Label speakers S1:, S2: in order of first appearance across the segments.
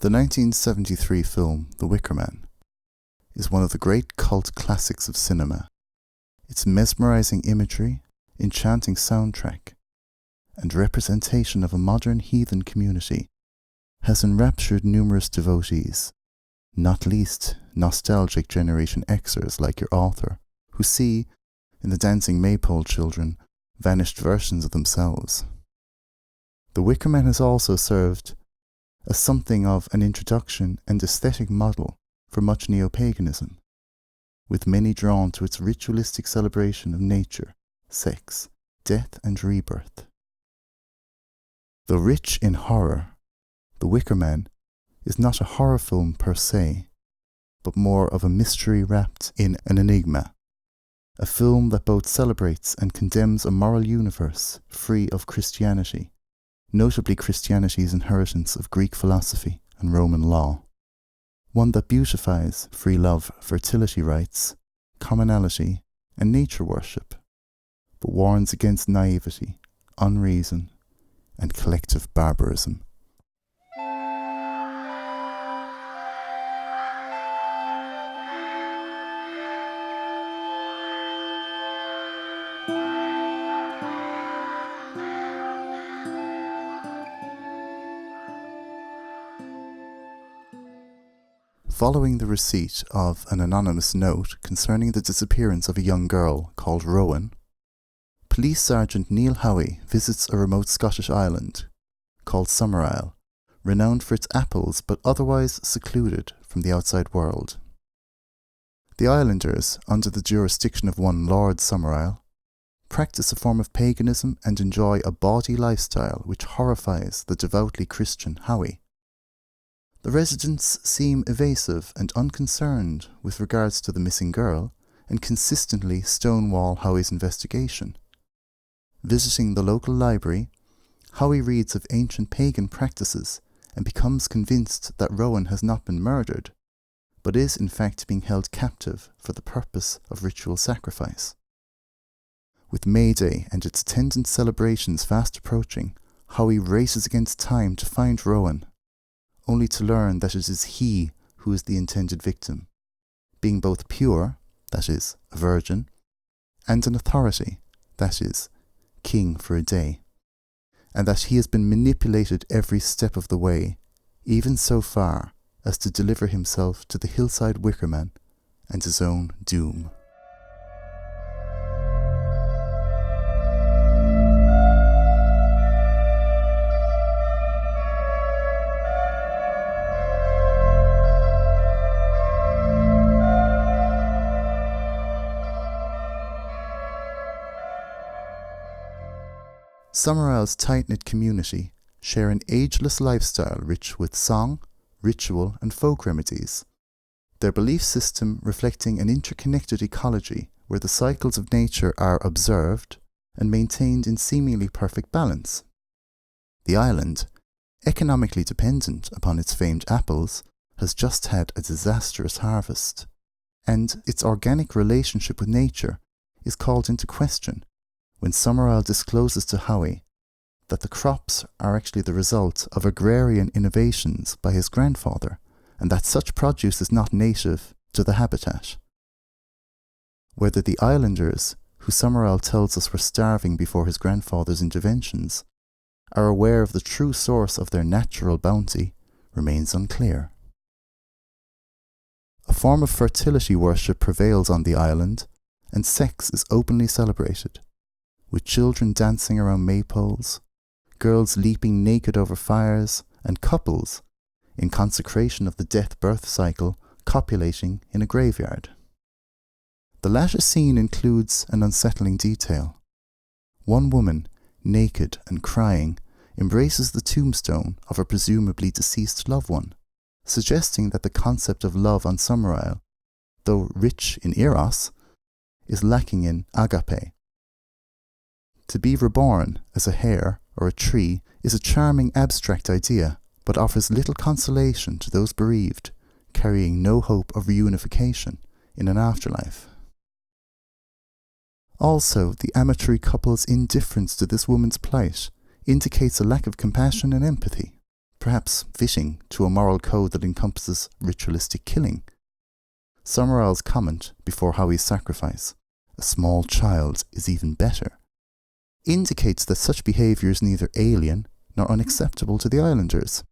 S1: The 1973 film The Wicker Man is one of the great cult classics of cinema. Its mesmerizing imagery, enchanting soundtrack, and representation of a modern heathen community has enraptured numerous devotees, not least nostalgic Generation Xers like your author, who see in the dancing maypole children vanished versions of themselves. The Wicker Man has also served as something of an introduction and aesthetic model for much neo-paganism, with many drawn to its ritualistic celebration of nature, sex, death and rebirth. Though rich in horror, The Wicker Man is not a horror film per se, but more of a mystery wrapped in an enigma, a film that both celebrates and condemns a moral universe free of Christianity, notably Christianity's inheritance of Greek philosophy and Roman law. One that beautifies free love, fertility rites, commonality, and nature worship, but warns against naivety, unreason, and collective barbarism. Following the receipt of an anonymous note concerning the disappearance of a young girl called Rowan, Police Sergeant Neil Howie visits a remote Scottish island called Summerisle, renowned for its apples but otherwise secluded from the outside world. The islanders, under the jurisdiction of one Lord Summerisle, practice a form of paganism and enjoy a bawdy lifestyle which horrifies the devoutly Christian Howie. The residents seem evasive and unconcerned with regards to the missing girl and consistently stonewall Howie's investigation. Visiting the local library, Howie reads of ancient pagan practices and becomes convinced that Rowan has not been murdered, but is in fact being held captive for the purpose of ritual sacrifice. With May Day and its attendant celebrations fast approaching, Howie races against time to find Rowan, only to learn that it is he who is the intended victim, being both pure, that is, a virgin, and an authority, that is, king for a day, and that he has been manipulated every step of the way, even so far as to deliver himself to the hillside Wickerman and his own doom. Summerisle's tight-knit community share an ageless lifestyle rich with song, ritual and folk remedies, their belief system reflecting an interconnected ecology where the cycles of nature are observed and maintained in seemingly perfect balance. The island, economically dependent upon its famed apples, has just had a disastrous harvest, and its organic relationship with nature is called into question when Summerisle discloses to Howie that the crops are actually the result of agrarian innovations by his grandfather, and that such produce is not native to the habitat. Whether the islanders, who Summerisle tells us were starving before his grandfather's interventions, are aware of the true source of their natural bounty remains unclear. A form of fertility worship prevails on the island, and sex is openly celebrated, with children dancing around maypoles, girls leaping naked over fires, and couples, in consecration of the death-birth cycle, copulating in a graveyard. The latter scene includes an unsettling detail. One woman, naked and crying, embraces the tombstone of a presumably deceased loved one, suggesting that the concept of love on Summerisle, though rich in eros, is lacking in agape. To be reborn as a hare or a tree is a charming abstract idea, but offers little consolation to those bereaved, carrying no hope of reunification in an afterlife. Also, the amatory couple's indifference to this woman's plight indicates a lack of compassion and empathy, perhaps fitting to a moral code that encompasses ritualistic killing. Summerisle's comment before Howie's sacrifice, "A small child is even better," indicates that such behaviour is neither alien nor unacceptable to the islanders.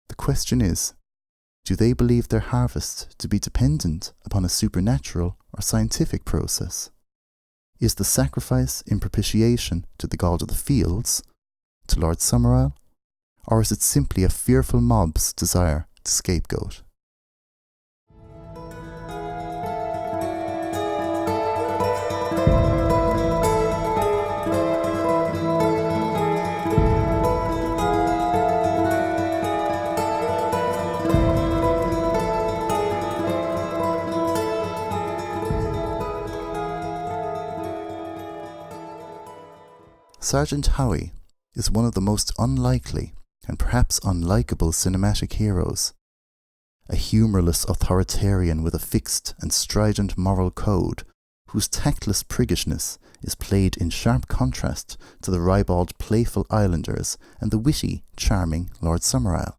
S1: The question is, do they believe their harvest to be dependent upon a supernatural or scientific process? Is the sacrifice in propitiation to the god of the fields, to Lord Summerisle, or is it simply a fearful mob's desire to scapegoat? Sgt Howie is one of the most unlikely and perhaps unlikable cinematic heroes. A humourless authoritarian with a fixed and strident moral code, whose tactless priggishness is played in sharp contrast to the ribald playful islanders and the witty, charming Lord Summerisle.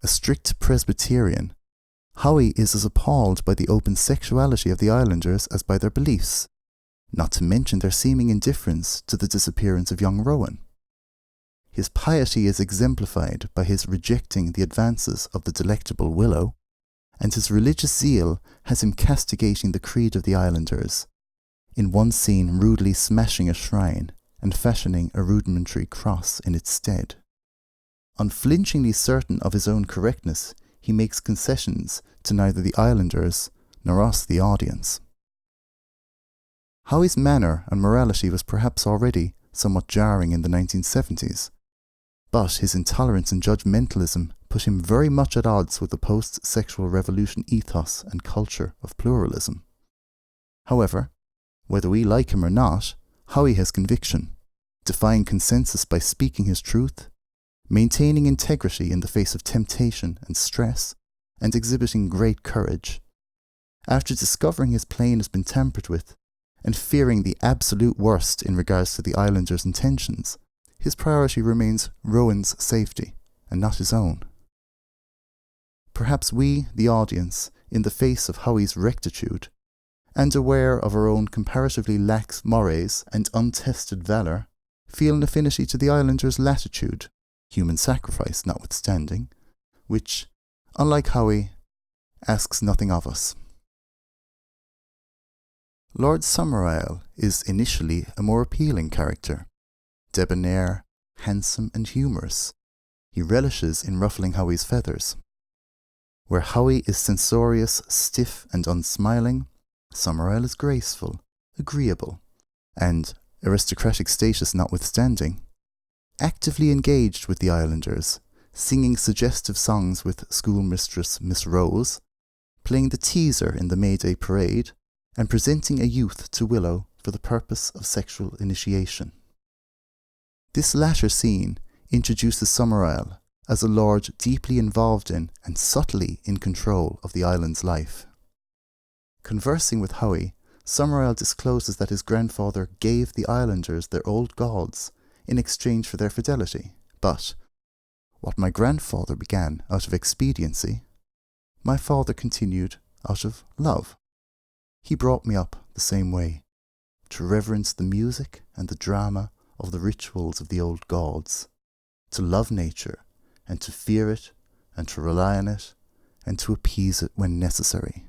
S1: A strict Presbyterian, Howie is as appalled by the open sexuality of the islanders as by their beliefs, not to mention their seeming indifference to the disappearance of young Rowan. His piety is exemplified by his rejecting the advances of the delectable Willow, and his religious zeal has him castigating the creed of the islanders, in one scene rudely smashing a shrine and fashioning a rudimentary cross in its stead. Unflinchingly certain of his own correctness, he makes concessions to neither the islanders nor us, the audience. Howie's manner and morality was perhaps already somewhat jarring in the 1970s, but his intolerance and judgmentalism put him very much at odds with the post-sexual revolution ethos and culture of pluralism. However, whether we like him or not, Howie has conviction, defying consensus by speaking his truth, maintaining integrity in the face of temptation and stress, and exhibiting great courage. After discovering his plane has been tampered with, and fearing the absolute worst in regards to the islanders' intentions, his priority remains Rowan's safety, and not his own. Perhaps we, the audience, in the face of Howie's rectitude, and aware of our own comparatively lax mores and untested valour, feel an affinity to the islanders' latitude, human sacrifice notwithstanding, which, unlike Howie, asks nothing of us. Lord Summerisle is initially a more appealing character, debonair, handsome and humorous. He relishes in ruffling Howie's feathers. Where Howie is censorious, stiff and unsmiling, Summerisle is graceful, agreeable, and, aristocratic status notwithstanding, actively engaged with the islanders, singing suggestive songs with schoolmistress Miss Rose, playing the teaser in the May Day parade, and presenting a youth to Willow for the purpose of sexual initiation. This latter scene introduces Summerisle as a lord deeply involved in and subtly in control of the island's life. Conversing with Howie, Summerisle discloses that his grandfather gave the islanders their old gods in exchange for their fidelity, but what my grandfather began out of expediency, my father continued out of love. He brought me up the same way, to reverence the music and the drama of the rituals of the old gods, to love nature, and to fear it, and to rely on it, and to appease it when necessary.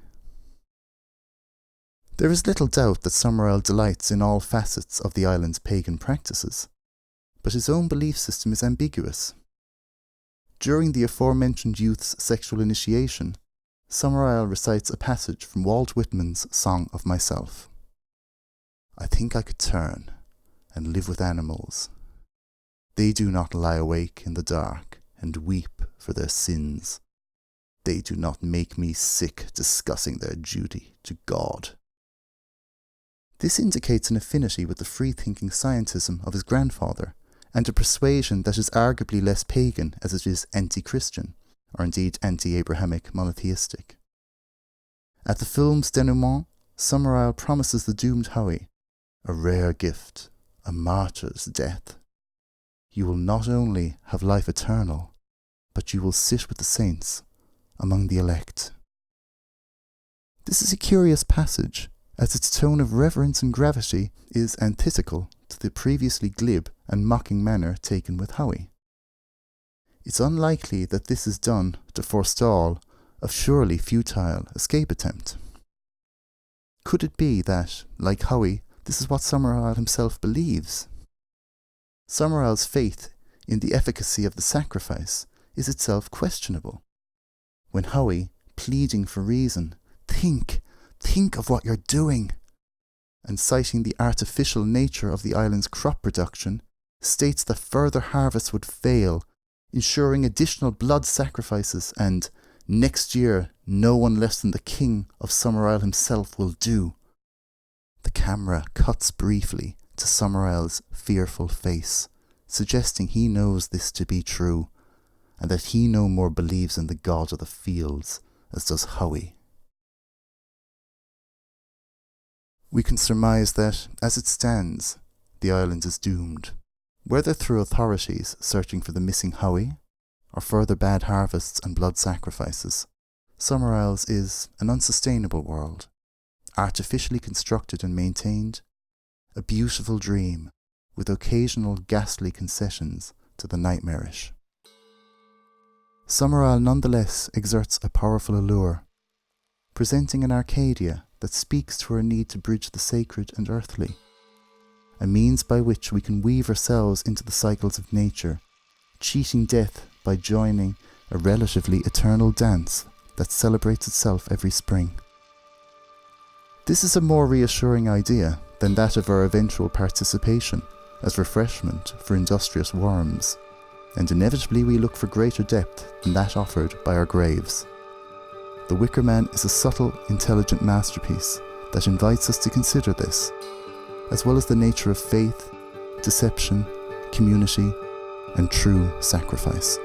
S1: There is little doubt that Summerisle delights in all facets of the island's pagan practices, but his own belief system is ambiguous. During the aforementioned youth's sexual initiation, Summerisle recites a passage from Walt Whitman's Song of Myself. "I think I could turn and live with animals. They do not lie awake in the dark and weep for their sins. They do not make me sick discussing their duty to God." This indicates an affinity with the free-thinking scientism of his grandfather, and a persuasion that is arguably less pagan as it is anti-Christian, or indeed anti-Abrahamic monotheistic. At the film's denouement, Summerisle promises the doomed Howie a rare gift, a martyr's death. you will not only have life eternal, but you will sit with the saints among the elect. This is a curious passage, as its tone of reverence and gravity is antithetical to the previously glib and mocking manner taken with Howie. It's unlikely that this is done to forestall a surely futile escape attempt. Could it be that, like Howie, this is what Summerisle himself believes? Summerisle's faith in the efficacy of the sacrifice is itself questionable. When Howie, pleading for reason, think of what you're doing, and citing the artificial nature of the island's crop production, states that further harvests would fail, ensuring additional blood sacrifices, and next year no one less than the king of Summerisle himself will do. The camera cuts briefly to Summerisle's fearful face, suggesting he knows this to be true, and that he no more believes in the god of the fields as does Howie. We can surmise that, as it stands, the island is doomed, whether through authorities searching for the missing Howie, or further bad harvests and blood sacrifices. Summerisle's is an unsustainable world, artificially constructed and maintained, a beautiful dream, with occasional ghastly concessions to the nightmarish. Summerisle nonetheless exerts a powerful allure, presenting an Arcadia that speaks to our need to bridge the sacred and earthly, a means by which we can weave ourselves into the cycles of nature, cheating death by joining a relatively eternal dance that celebrates itself every spring. This is a more reassuring idea than that of our eventual participation as refreshment for industrious worms, and inevitably we look for greater depth than that offered by our graves. The Wicker Man is a subtle, intelligent masterpiece that invites us to consider this, as well as the nature of faith, deception, community, and true sacrifice.